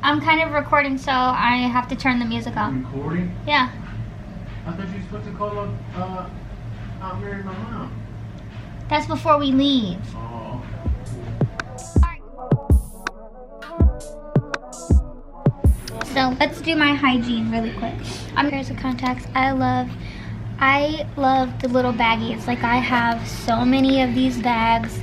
I'm kind of recording, so I have to turn the music off. Recording? Yeah. I thought you were supposed to call up Aunt Mary and my mom. That's before we leave. Oh. So let's do my hygiene really quick. Here's the contacts. I love the little baggies. Like, I have so many of these bags.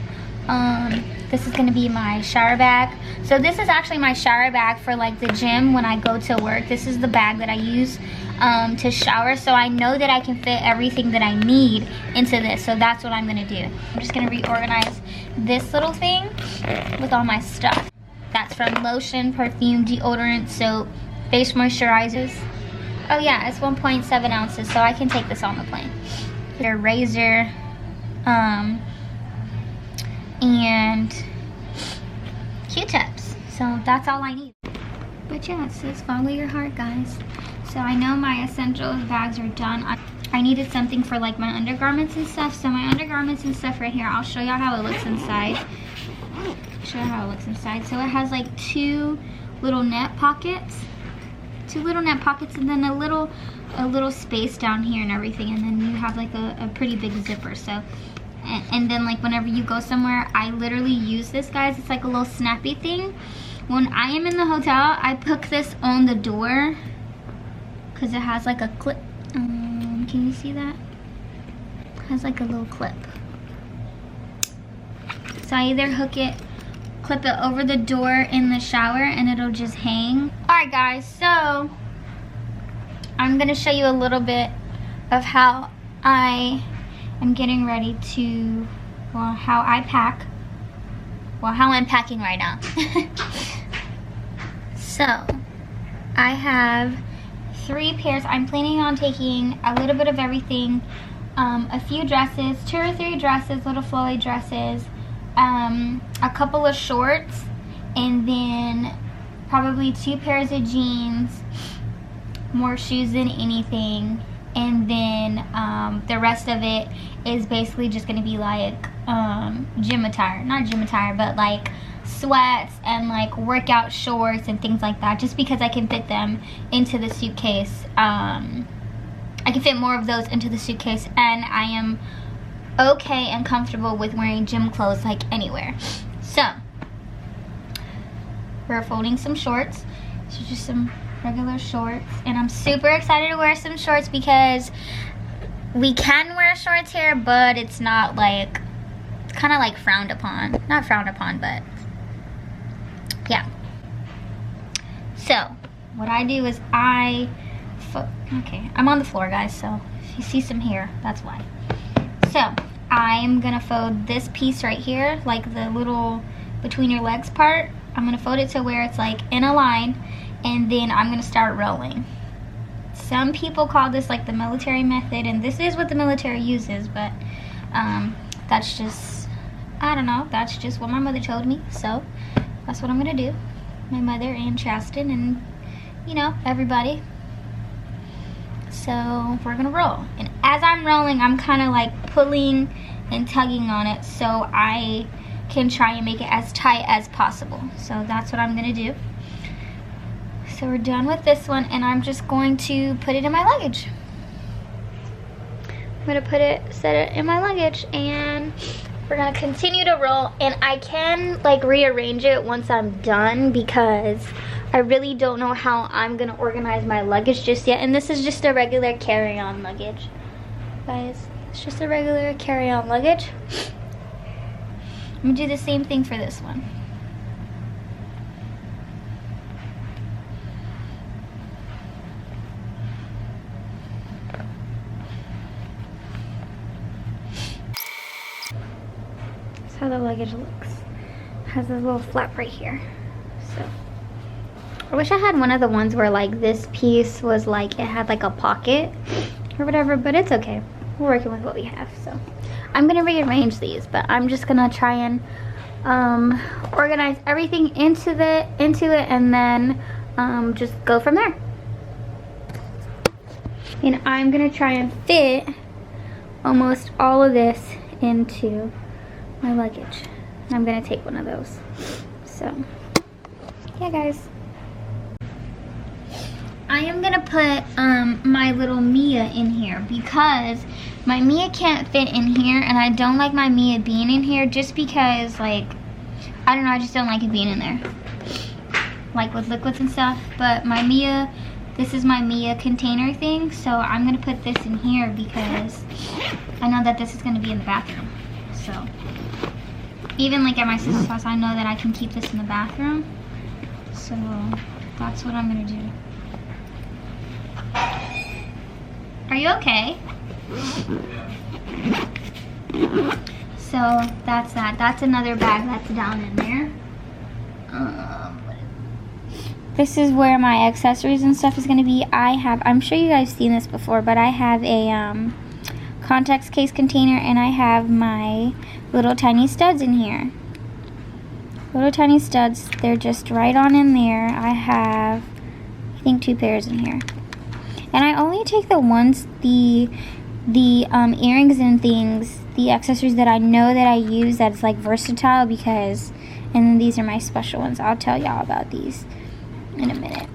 This is gonna be my shower bag. So this is actually my shower bag for like the gym when I go to work. This is the bag that I use to shower. So I know that I can fit everything that I need into this. So that's what I'm gonna do. I'm just gonna reorganize this little thing with all my stuff. That's from lotion, perfume, deodorant, soap, face moisturizers. Oh yeah, it's 1.7 ounces, so I can take this on the plane. Your razor, and Q-tips. So that's all I need. But yeah, it says follow your heart, guys. So I know my essentials bags are done. I needed something for like my undergarments and stuff. So my undergarments and stuff right here, I'll show y'all how it looks inside. So it has like two little net pockets. And then a little space down here and everything. And then you have like a pretty big zipper. So and then like whenever you go somewhere, I literally use this, guys. It's like a little snappy thing. When I am in the hotel, I put this on the door because it has like a clip. Can you see that? It has like a little clip. So I either clip it over the door in the shower and it'll just hang. Alright guys, so I'm gonna show you a little bit of how I am getting ready to, well, how I pack. Well, how I'm packing right now. So, I have 3 pairs. I'm planning on taking a little bit of everything. A few dresses, 2 or 3 dresses, little flowy dresses, a couple of shorts, and then probably 2 pairs of jeans, more shoes than anything, and then the rest of it is basically just gonna be like gym attire, not gym attire, but like sweats and like workout shorts and things like that, just because I can fit them into the suitcase. I can fit more of those into the suitcase, and I am okay and comfortable with wearing gym clothes like anywhere. So we're folding some shorts. So just some regular shorts, and I'm super excited to wear some shorts because we can wear shorts here, but it's not like, it's kind of like frowned upon. Not frowned upon, but yeah. So what I do is okay, I'm on the floor, guys, so if you see some hair, that's why. So I'm gonna fold this piece right here, like the little between your legs part. I'm gonna fold it to where it's like in a line, and then I'm gonna start rolling. Some people call this like the military method, and this is what the military uses, but that's just, I don't know, that's just what my mother told me, so that's what I'm gonna do. My mother and Chaston and, you know, everybody. So we're gonna roll, and as I'm rolling, I'm kind of like pulling and tugging on it so I can try and make it as tight as possible. So that's what I'm gonna do. So we're done with this one, and I'm just going to put it in my luggage. I'm gonna set it in my luggage, and we're gonna continue to roll. And I can like rearrange it once I'm done because I really don't know how I'm gonna organize my luggage just yet. And this is just a regular carry-on luggage, guys. It's just a regular carry-on luggage. I'm gonna do the same thing for this one. That's how the luggage looks. It has a little flap right here. So I wish I had one of the ones where like this piece was like, it had like a pocket or whatever, but it's okay. We're working with what we have. So I'm gonna rearrange these, but I'm just gonna try and organize everything into it, and then just go from there. And I'm gonna try and fit almost all of this into my luggage. I'm gonna take one of those. So yeah, guys, I am gonna put my little Mia in here because my Mia can't fit in here, and I don't like my Mia being in here just because, like, I don't know, I just don't like it being in there, like with liquids and stuff. But my Mia, this is my Mia container thing, so I'm gonna put this in here because I know that this is gonna be in the bathroom. So even like at my sister's house, I know that I can keep this in the bathroom. So that's what I'm gonna do. Are you okay? So that's that. That's another bag that's down in there. This is where my accessories and stuff is gonna be. I'm sure you guys seen this before, but I have a contacts case container, and I have my little tiny studs in here. Little tiny studs, they're just right on in there. I have, I think, 2 pairs in here. And I only take the ones, the earrings and things, the accessories that I know that I use that's like versatile, because, and then these are my special ones. I'll tell y'all about these in a minute,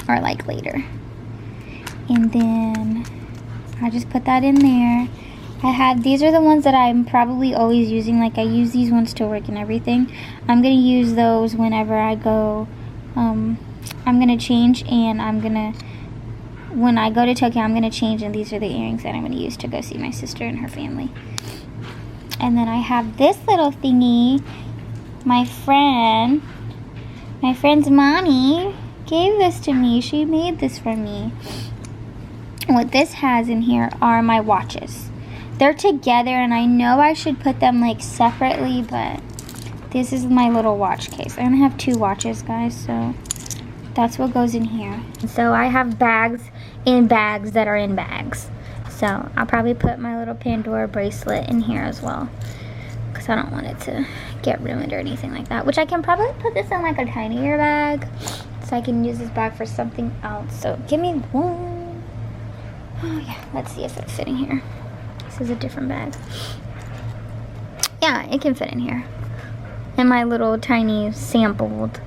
or like later. And then I just put that in there. These are the ones that I'm probably always using. Like, I use these ones to work and everything. I'm gonna use those whenever I go, I'm gonna change, and when I go to Tokyo, I'm gonna change, and these are the earrings that I'm gonna use to go see my sister and her family. And then I have this little thingy. My friend's mommy gave this to me. She made this for me. What this has in here are my watches. They're together, and I know I should put them like separately, but this is my little watch case. I'm gonna have 2 watches, guys, so that's what goes in here. So I have bags in bags that are in bags. So I'll probably put my little Pandora bracelet in here as well, because I don't want it to get ruined or anything like that. Which I can probably put this in like a tinier bag, so I can use this bag for something else. So give me one. Oh yeah, let's see if it'll fit in here. This is a different bag. Yeah, it can fit in here. And my little tiny sampled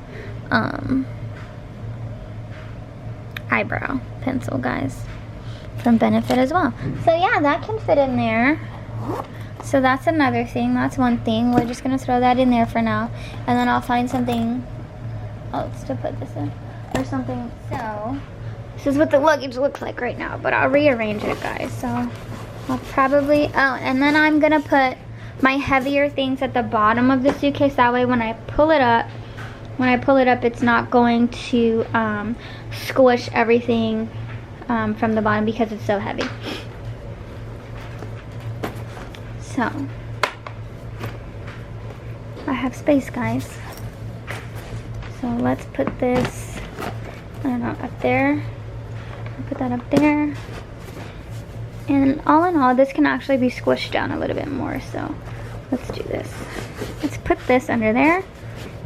eyebrow pencil, guys, from Benefit as well. So yeah, that can fit in there. So that's another thing. That's one thing. We're just gonna throw that in there for now, and then I'll find something else to put this in, or something. So this is what the luggage looks like right now, but I'll rearrange it, guys. So I'll probably, and then I'm gonna put my heavier things at the bottom of the suitcase. That way when I pull it up, it's not going to squish everything from the bottom, because it's so heavy. So I have space, guys. So let's put this, I don't know, up there. I'll put that up there. And all in all, this can actually be squished down a little bit more. So let's do this. Let's put this under there.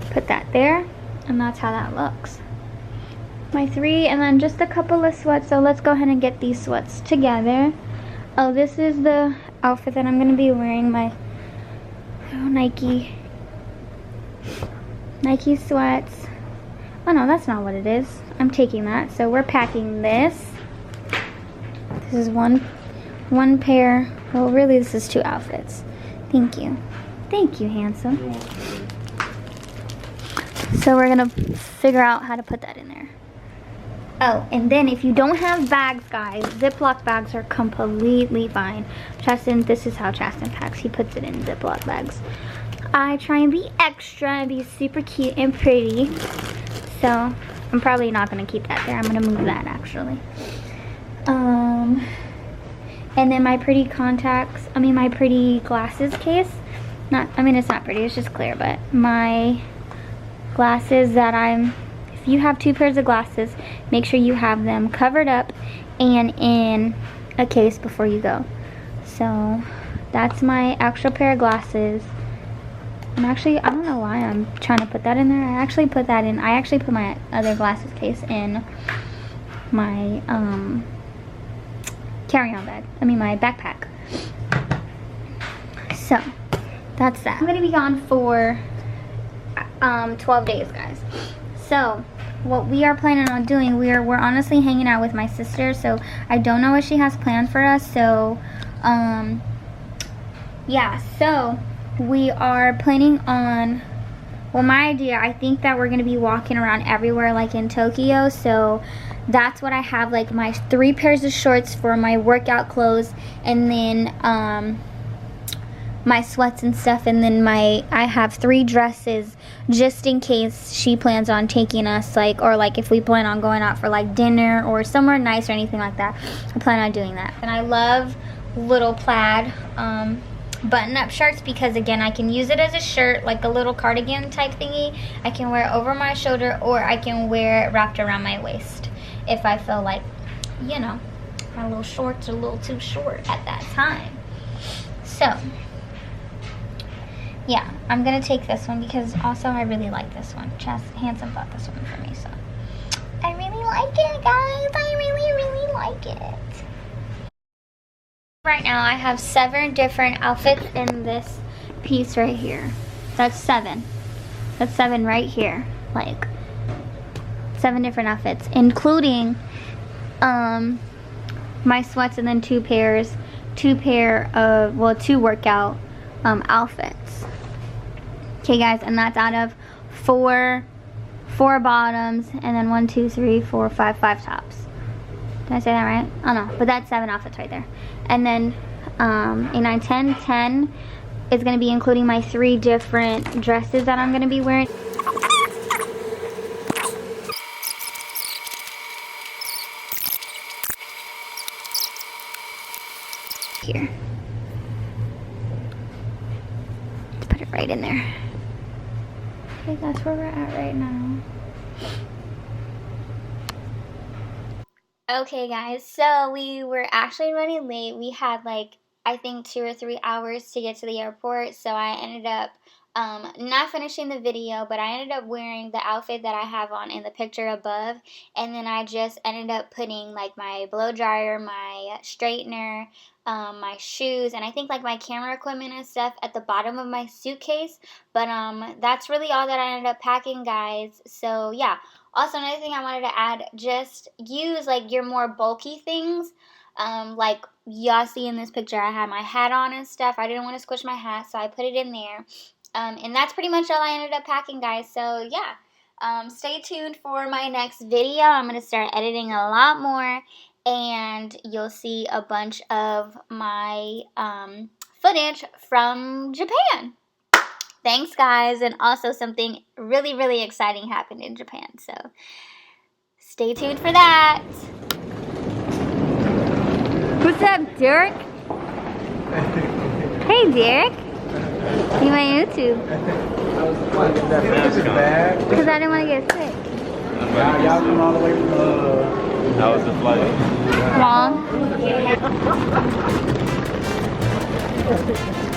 Put that there, and that's how that looks. My 3, and then just a couple of sweats. So let's go ahead and get these sweats together. Oh, this is the outfit that I'm gonna be wearing. My Nike sweats. Oh no, that's not what it is. I'm taking that. So we're packing this. This is one pair. Well, really, this is 2 outfits. Thank you, handsome. So we're gonna figure out how to put that in there. Oh, and then if you don't have bags, guys, Ziploc bags are completely fine. This is how Chastin packs. He puts it in Ziploc bags. I try and be extra and be super cute and pretty. So I'm probably not gonna keep that there. I'm gonna move that, actually. And then my pretty my pretty glasses case. It's not pretty, it's just clear, but my glasses that if you have 2 pairs of glasses, make sure you have them covered up and in a case before you go. So that's my extra pair of glasses. And actually, I don't know why I'm trying to put that in there. I actually put my other glasses case in my carry-on bag. My backpack. So that's that. I'm gonna be gone for 12 days, guys. So what we are planning on doing, we're honestly hanging out with my sister, so I don't know what she has planned for us. So yeah, so we are planning on, well, my idea, I think that we're gonna be walking around everywhere like in Tokyo. So that's what I have, like my 3 pairs of shorts for my workout clothes, and then my sweats and stuff, and then I have 3 dresses just in case she plans on taking us, like, or like if we plan on going out for like dinner or somewhere nice or anything like that. I plan on doing that. And I love little plaid button-up shirts because, again, I can use it as a shirt, like a little cardigan type thingy. I can wear it over my shoulder, or I can wear it wrapped around my waist if I feel like, you know, my little shorts are a little too short at that time. So yeah, I'm gonna take this one because also I really like this one. Handsome bought this one for me, so I really like it, guys. I really like it. Right now I have 7 different outfits in this piece right here. That's 7. That's 7 right here. Like 7 different outfits, including my sweats, and then 2 workout outfits. Okay guys, and that's out of 4 bottoms, and then 1, 2, 3, 4, 5 tops. Did I say that right? Oh no, but that's 7 outfits right there. And then 8, 9, 10 is gonna be including my 3 different dresses that I'm gonna be wearing. Here. Let's put it right in there. Okay, that's where we're at right now. Okay guys, so we were actually running late. We had like, I think 2 or 3 hours to get to the airport, so I ended up not finishing the video, but I ended up wearing the outfit that I have on in the picture above, and then I just ended up putting like my blow dryer, my straightener, my shoes, and I think like my camera equipment and stuff at the bottom of my suitcase. But that's really all that I ended up packing, guys. So yeah. Also, another thing I wanted to add, just use like your more bulky things. Like y'all see in this picture, I had my hat on and stuff. I didn't want to squish my hat, so I put it in there. And that's pretty much all I ended up packing, guys. So yeah, stay tuned for my next video. I'm going to start editing a lot more, and you'll see a bunch of my footage from Japan. Thanks, guys. And also something really exciting happened in Japan, so stay tuned for that. What's up, Derek? Hey, Derek. You my YouTube. Because I didn't want to get sick. Y'all come all the way from How was the flight? Long.